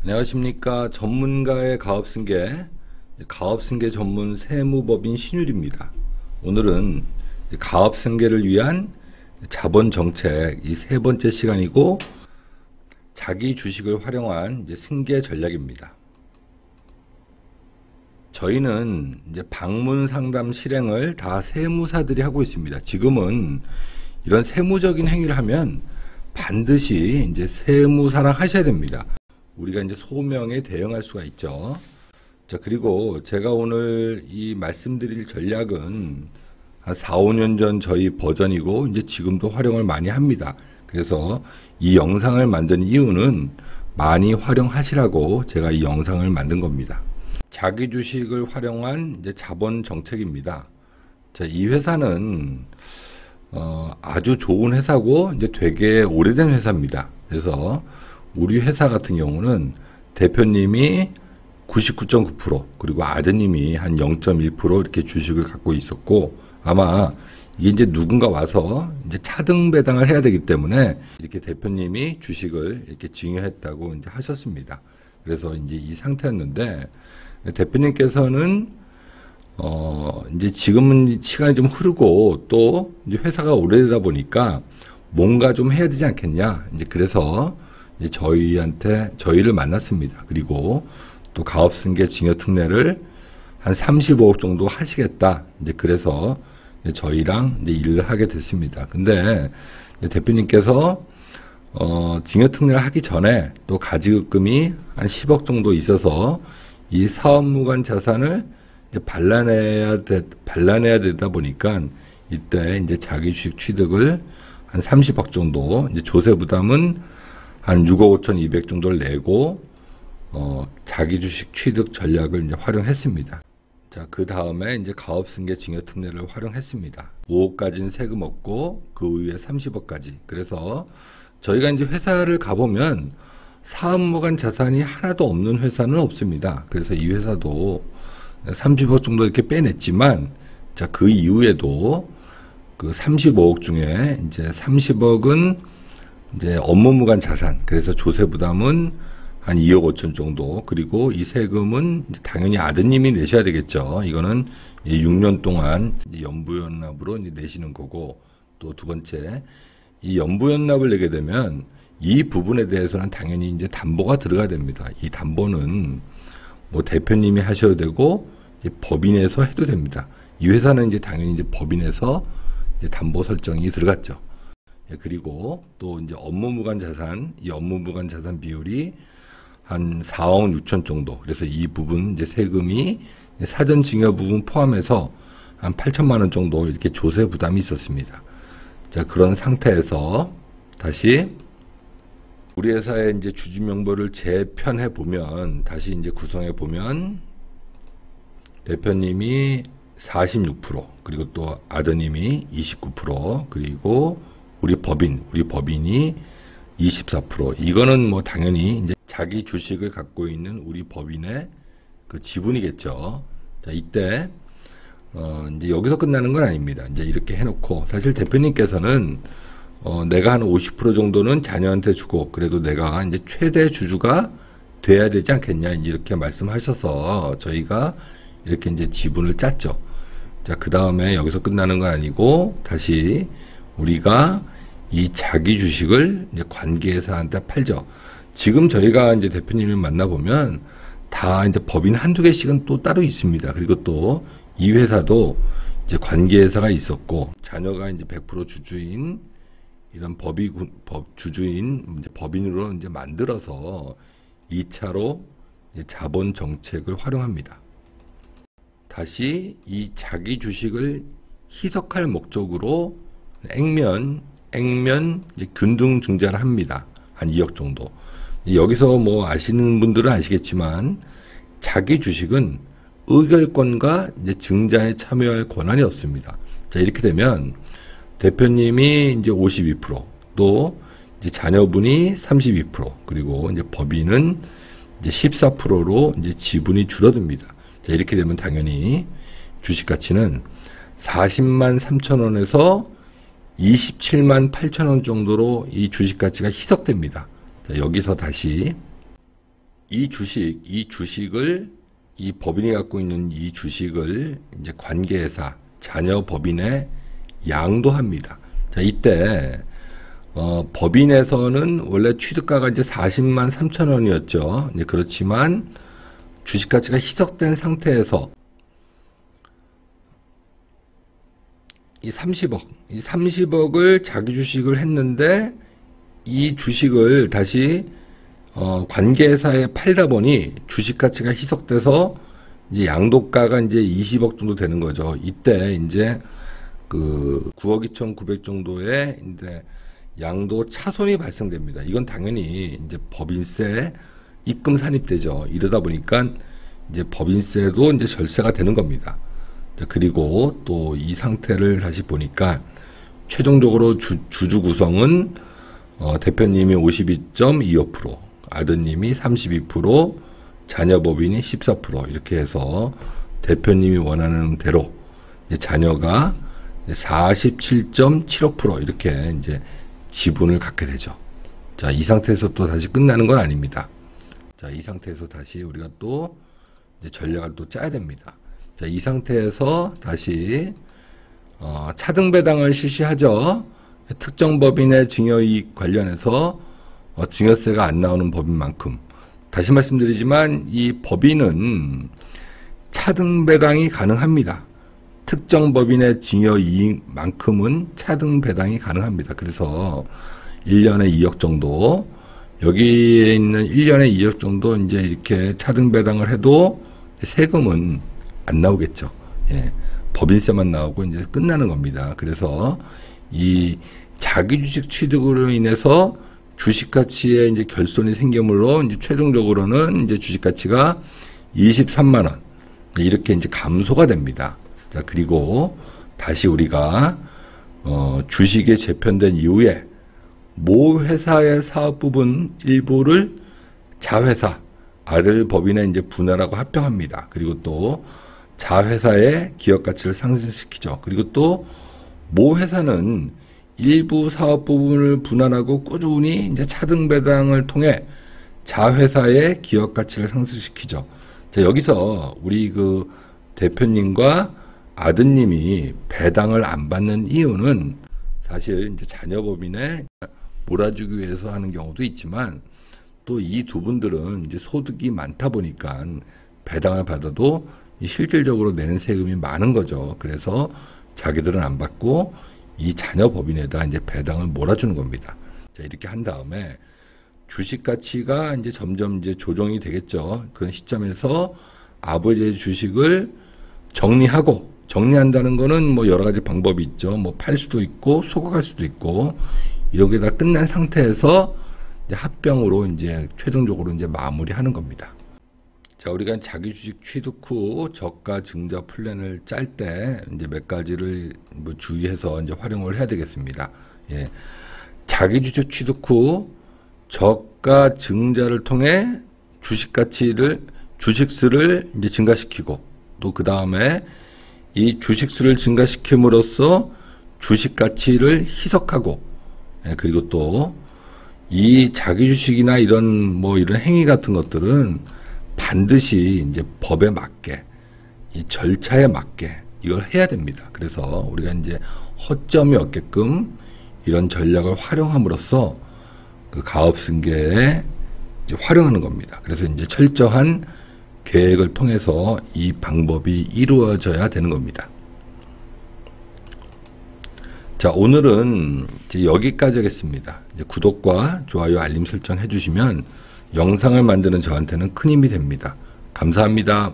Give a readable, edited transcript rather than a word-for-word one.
안녕하십니까. 전문가의 가업승계 전문 세무법인 신율입니다. 오늘은 가업승계를 위한 자본정책 이 세 번째 시간이고, 자기 주식을 활용한 승계 전략입니다. 저희는 방문 상담 실행을 다 세무사들이 하고 있습니다. 지금은 이런 세무적인 행위를 하면 반드시 세무사랑 하셔야 됩니다. 우리가 소명에 대응할 수가 있죠. 자, 그리고 제가 오늘 이 말씀드릴 전략은 한 4, 5년 전 저희 버전이고, 지금도 활용을 많이 합니다. 그래서 이 영상을 만든 이유는 많이 활용하시라고 제가 이 영상을 만든 겁니다. 자기 주식을 활용한 자본 정책입니다. 자, 이 회사는 아주 좋은 회사고 되게 오래된 회사입니다. 그래서 우리 회사 같은 경우는 대표님이 99.9% 그리고 아드님이 한 0.1% 이렇게 주식을 갖고 있었고, 아마 이게 누군가 와서 차등 배당을 해야 되기 때문에 이렇게 대표님이 주식을 이렇게 증여했다고 하셨습니다. 그래서 이 상태였는데, 대표님께서는 지금은 시간이 좀 흐르고 또 회사가 오래되다 보니까 뭔가 좀 해야 되지 않겠냐. 그래서 저희를 만났습니다. 그리고 또 가업승계 증여특례를 한 35억 정도 하시겠다. 그래서 저희랑 일을 하게 됐습니다. 근데 대표님께서 증여특례를 하기 전에 또 가지급금이 한 10억 정도 있어서 이 사업무관 자산을 반환해야 되다 보니까 이때 자기 주식 취득을 한 30억 정도, 조세 부담은 한 6억 5천2백 정도를 내고 자기 주식 취득 전략을 활용했습니다. 자, 그 다음에 가업승계 증여특례를 활용했습니다. 5억까지는 세금 없고 그 위에 30억까지. 그래서 저희가 회사를 가보면 사업무관 자산이 하나도 없는 회사는 없습니다. 그래서 이 회사도 30억 정도 이렇게 빼냈지만, 자, 그 이후에도 그 35억 중에 30억은 업무무관 자산. 그래서 조세 부담은 한 2억 5천 정도. 그리고 이 세금은 당연히 아드님이 내셔야 되겠죠. 이거는 6년 동안 연부연납으로 내시는 거고, 또 두 번째, 이 연부연납을 내게 되면 이 부분에 대해서는 당연히 담보가 들어가야 됩니다. 이 담보는 뭐 대표님이 하셔도 되고 법인에서 해도 됩니다. 이 회사는 당연히 법인에서 담보 설정이 들어갔죠. 그리고 또 업무무관 자산, 이 업무무관 자산 비율이 한 4억 6천 정도. 그래서 이 부분 세금이 사전 증여 부분 포함해서 한 8천만 원 정도 이렇게 조세 부담이 있었습니다. 자, 그런 상태에서 다시 우리 회사의 주주 명부를 재편해 보면, 다시 구성해 보면 대표님이 46%, 그리고 또 아드님이 29%, 그리고 우리 법인이 24%. 이거는 뭐 당연히 자기 주식을 갖고 있는 우리 법인의 그 지분이겠죠. 자, 이때 여기서 끝나는 건 아닙니다. 이렇게 해놓고, 사실 대표님께서는 내가 한 50% 정도는 자녀한테 주고, 그래도 내가 최대 주주가 돼야 되지 않겠냐, 이렇게 말씀하셔서 저희가 이렇게 지분을 짰죠. 자, 그 다음에 여기서 끝나는 건 아니고, 다시 우리가 이 자기 주식을 관계회사한테 팔죠. 지금 저희가 대표님을 만나보면 다 법인 한두 개씩은 또 따로 있습니다. 그리고 또 이 회사도 관계회사가 있었고, 자녀가 100% 주주인 이런 주주인 법인으로 만들어서 2차로 자본 정책을 활용합니다. 다시 이 자기 주식을 희석할 목적으로 액면 균등 증자를 합니다. 한 2억 정도. 여기서 뭐 아시는 분들은 아시겠지만, 자기 주식은 의결권과 증자에 참여할 권한이 없습니다. 자, 이렇게 되면 대표님이 52%, 또 자녀분이 32%, 그리고 법인은 14%로 지분이 줄어듭니다. 자, 이렇게 되면 당연히 주식 가치는 40만 3천 원에서 27만 8천 원 정도로 이 주식 가치가 희석됩니다. 자, 여기서 다시 이 주식을 이 법인이 갖고 있는 이 주식을 이제 관계회사, 자녀 법인에 양도합니다. 자, 이때 법인에서는 원래 취득가가 이제 40만 3천 원이었죠. 이제 그렇지만 주식 가치가 희석된 상태에서 이 30억을 자기 주식을 했는데 이 주식을 다시 관계회사에 팔다 보니 주식 가치가 희석돼서 이제 양도가가 이제 20억 정도 되는 거죠. 이때 이제 그 9억 2,900 정도의 이제 양도 차손이 발생됩니다. 이건 당연히 이제 법인세 입금 산입되죠. 이러다 보니까 이제 법인세도 이제 절세가 되는 겁니다. 그리고 또 이 상태를 다시 보니까 최종적으로 주주 구성은 대표님이 52.25%, 아드님이 32%, 자녀 법인이 14% 이렇게 해서 대표님이 원하는 대로 이제 자녀가 47.75% 이렇게 이제 지분을 갖게 되죠. 자, 이 상태에서 또 다시 끝나는 건 아닙니다. 자, 이 상태에서 다시 우리가 또 이제 전략을 또 짜야 됩니다. 자, 이 상태에서 다시 차등 배당을 실시하죠. 특정 법인의 증여이익 관련해서 증여세가 안 나오는 법인만큼, 다시 말씀드리지만 이 법인은 차등 배당이 가능합니다. 특정 법인의 증여이익만큼은 차등 배당이 가능합니다. 그래서 1년에 2억 정도, 여기에 있는 1년에 2억 정도 이제 이렇게 차등 배당을 해도 세금은 안 나오겠죠. 예. 법인세만 나오고 이제 끝나는 겁니다. 그래서 이 자기 주식 취득으로 인해서 주식 가치에 이제 결손이 생기므로 이제 최종적으로는 이제 주식 가치가 23만 원 이렇게 이제 감소가 됩니다. 자, 그리고 다시 우리가 주식이 재편된 이후에 모 회사의 사업 부분 일부를 자회사 아들 법인에 이제 분할하고 합병합니다. 그리고 또 자회사의 기업 가치를 상승시키죠. 그리고 또 모 회사는 일부 사업 부분을 분할하고 꾸준히 이제 차등 배당을 통해 자회사의 기업 가치를 상승시키죠. 자, 여기서 우리 그 대표님과 아드님이 배당을 안 받는 이유는 사실 이제 자녀 법인에 몰아주기 위해서 하는 경우도 있지만 또 이 두 분들은 이제 소득이 많다 보니까 배당을 받아도 실질적으로 내는 세금이 많은 거죠. 그래서 자기들은 안 받고 이 자녀 법인에다 이제 배당을 몰아주는 겁니다. 자, 이렇게 한 다음에 주식 가치가 이제 점점 이제 조정이 되겠죠. 그런 시점에서 아버지의 주식을 정리한다는 거는 뭐 여러 가지 방법이 있죠. 뭐 팔 수도 있고 소각할 수도 있고 이렇게 다 끝난 상태에서 이제 합병으로 이제 최종적으로 이제 마무리하는 겁니다. 자, 우리가 자기 주식 취득 후 저가 증자 플랜을 짤 때 이제 몇 가지를 뭐 주의해서 이제 활용을 해야 되겠습니다. 예. 자기 주식 취득 후 저가 증자를 통해 주식수를 이제 증가시키고 또 그 다음에 이 주식수를 증가시킴으로써 주식 가치를 희석하고, 예, 그리고 또 이 자기 주식이나 이런 행위 같은 것들은 반드시 이제 법에 맞게, 이 절차에 맞게 이걸 해야 됩니다. 그래서 우리가 이제 허점이 없게끔 이런 전략을 활용함으로써 그 가업 승계에 이제 활용하는 겁니다. 그래서 이제 철저한 계획을 통해서 이 방법이 이루어져야 되는 겁니다. 자, 오늘은 이제 여기까지 하겠습니다. 이제 구독과 좋아요, 알림 설정 해주시면 영상을 만드는 저한테는 큰 힘이 됩니다. 감사합니다.